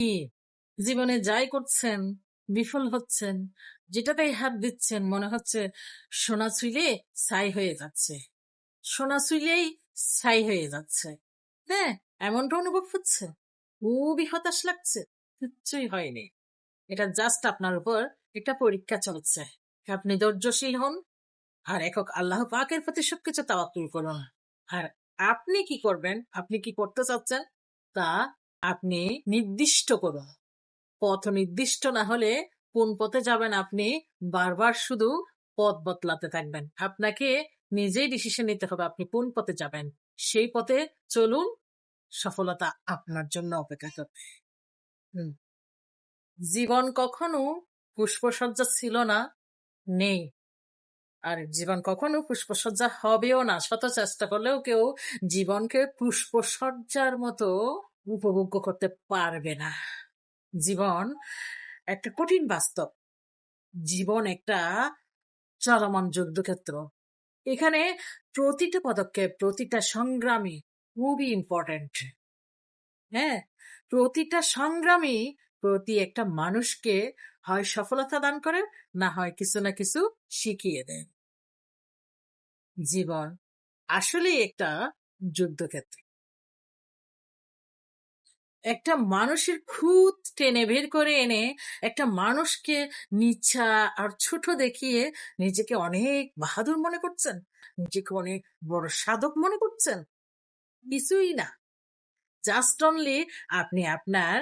কি জীবনে যাই করছেন বিফল হচ্ছেন, যেটাতেই হাত দিচ্ছেন মনে হচ্ছে সোনা চুইলে ছাই হয়ে যাচ্ছে, সোনা চুইলেই ছাই হয়ে যাচ্ছে। হ্যাঁ, এমনটা অনুভব হচ্ছে, খুবই হতাশ লাগছে। কিচ্ছুই হয়নি, এটা জাস্ট আপনার উপর একটা পরীক্ষা চলছে। আপনি ধৈর্যশীল হন আর একক আল্লাহ পাকের প্রতি সবকিছু তাওয়াক্কুল করুন। আর আপনি কি করবেন, আপনি কি করতে চাচ্ছেন তা আপনি নির্দিষ্ট করুন। পথ নির্দিষ্ট না হলে কোন পথে যাবেন আপনি বারবার শুধু পথ বদলাতে থাকবেন। আপনাকে নিজেই ডিসিশন নিতে হবে আপনি কোন পথে যাবেন, সেই পথে চলুন। সফলতা আপনার জন্য অপেক্ষা করবে। হুম। জীবন কখনো পুষ্পসজ্জা ছিল না, নেই, আর জীবন কখনো পুষ্পসজ্জা হবেও না। শত চেষ্টা করলেও কেউ জীবনকে পুষ্পসজ্জার মতো উপভোগ করতে পারবে না। জীবন একটা কঠিন বাস্তব, জীবন একটা চলমান যুদ্ধক্ষেত্র। এখানে প্রতিটা পদক্ষেপ, প্রতিটা সংগ্রামী খুবই ইম্পর্টেন্ট। হ্যাঁ, প্রতিটা সংগ্রামী প্রতি একটা মানুষকে হয় সফলতা দান করে, না হয় কিছু না কিছু শিখিয়ে দেয়। জীবন আসলেই একটা যুদ্ধক্ষেত্র। একটা মানুষের খুঁত টেনে বের করে এনে একটা মানুষকে নিচ্ছা আর ছোট দেখিয়ে নিজেকে অনেক বাহাদুর মনে করছেন, নিজেকে অনেক বড় সাধক মনে করছেন। কিছুই না, জাস্ট অনলি আপনি আপনার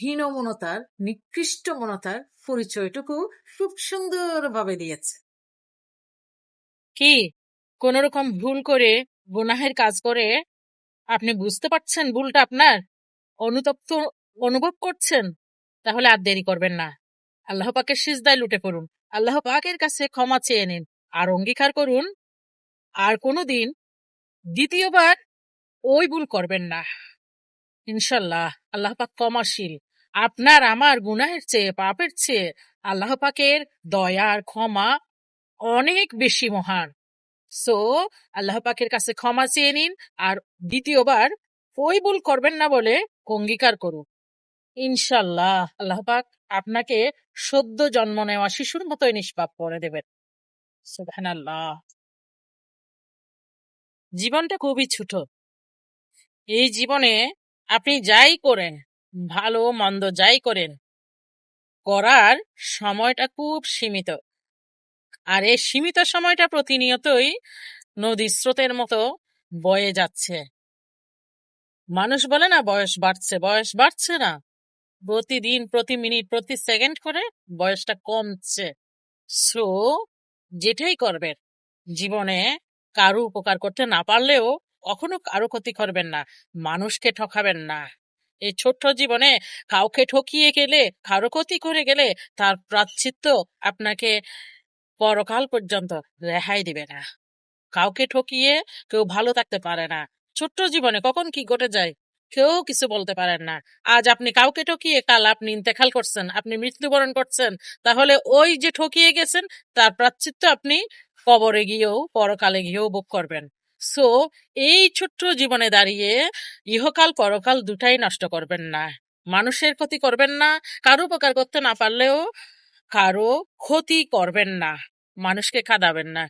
হীনমনতার, নিকৃষ্ট মনতার পরিচয়টুকু খুব সুন্দরভাবে দিয়েছে। কি কোন রকম ভুল করে, গুনাহের কাজ করে আপনি বুঝতে পারছেন ভুলটা আপনার, অনুতপ্ত অনুভব করছেন? তাহলে আর দেরি করবেন না, আল্লাহ পাকের সিজদায় লুটে পড়ুন, আল্লাহ পাকের কাছে ক্ষমা চেয়ে নিন, আর অঙ্গীকার করুন আর কোনোদিন দ্বিতীয়বার ওই ভুল করবেন না। ইনশাল্লাহ আল্লাহ পাক ক্ষমাশীল। আপনার আমার গুনাহের চেয়ে, পাপের চেয়ে আল্লাহ পাকের দয়া আর ক্ষমা অনেক বেশি মহান। সো আল্লাহ পাকের কাছে ক্ষমা চেয়ে নিন আর দ্বিতীয়বার ওই ভুল করবেন না বলে অঙ্গীকার করুন। ইনশাল্লাহ আল্লাহ পাক আপনাকে সদ্য জন্ম নেওয়া শিশুর মতোই নিষ্পাপ করে দেবেন। সুবহানাল্লাহ। জীবনটা খুবই ছোট। এই জীবনে আপনি যাই করেন, ভালো মন্দ যাই করেন, করার সময়টা খুব সীমিত। আর এই সীমিত সময়টা প্রতিনিয়তই নদী স্রোতের মতো বয়ে যাচ্ছে। মানুষ বলে না বয়স বাড়ছে, বয়স বাড়ছে না, প্রতিদিন প্রতি মিনিট প্রতি সেকেন্ড করে বয়সটা কমছে। সো যেটাই করবেন জীবনে, কারো উপকার করতে না পারলেও কখনো কারো ক্ষতি করবেন না, মানুষকে ঠকাবেন না। এই ছোট্ট জীবনে কাউকে ঠকিয়ে গেলে, কারো ক্ষতি করে গেলে তার প্রায়শ্চিত্ত আপনাকে পরকাল পর্যন্ত রেহাই দিবে না। কাউকে ঠকিয়ে কেউ ভালো থাকতে পারে না। ছোট্ট জীবনে কখন কি ঘটে যায় কেউ কিছু বলতে পারেন না। আজ আপনি কাউকে ঠকিয়ে কাল আপনি ইন্তেকাল করছেন, আপনি মৃত্যুবরণ করছেন, তাহলে ওই যে ঠকিয়ে গেছেন তার প্রায়শ্চিত্ত আপনি কবরে গিয়েও, পরকালে গিয়েও ভোগ করবেন। সো এই ছোট্ট জীবনে দাঁড়িয়ে ইহকাল পরকাল দুটাই নষ্ট করবেন না। মানুষের ক্ষতি করবেন না, কারো উপকার করতে না পারলেও কারো ক্ষতি করবেন না, মানুষকে কাঁদাবেন না।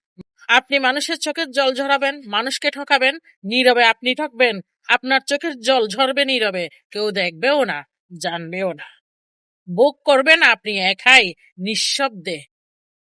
আপনি মানুষের চোখের জল ঝরাবেন, মানুষকে ঠকাবেন, নীরবে আপনি ঠকবেন, আপনার চোখের জল ঝরবে নীরবে, কেউ দেখবেও না, জানবেও না। ভোগ করবেন আপনি একাই, নিঃশব্দে।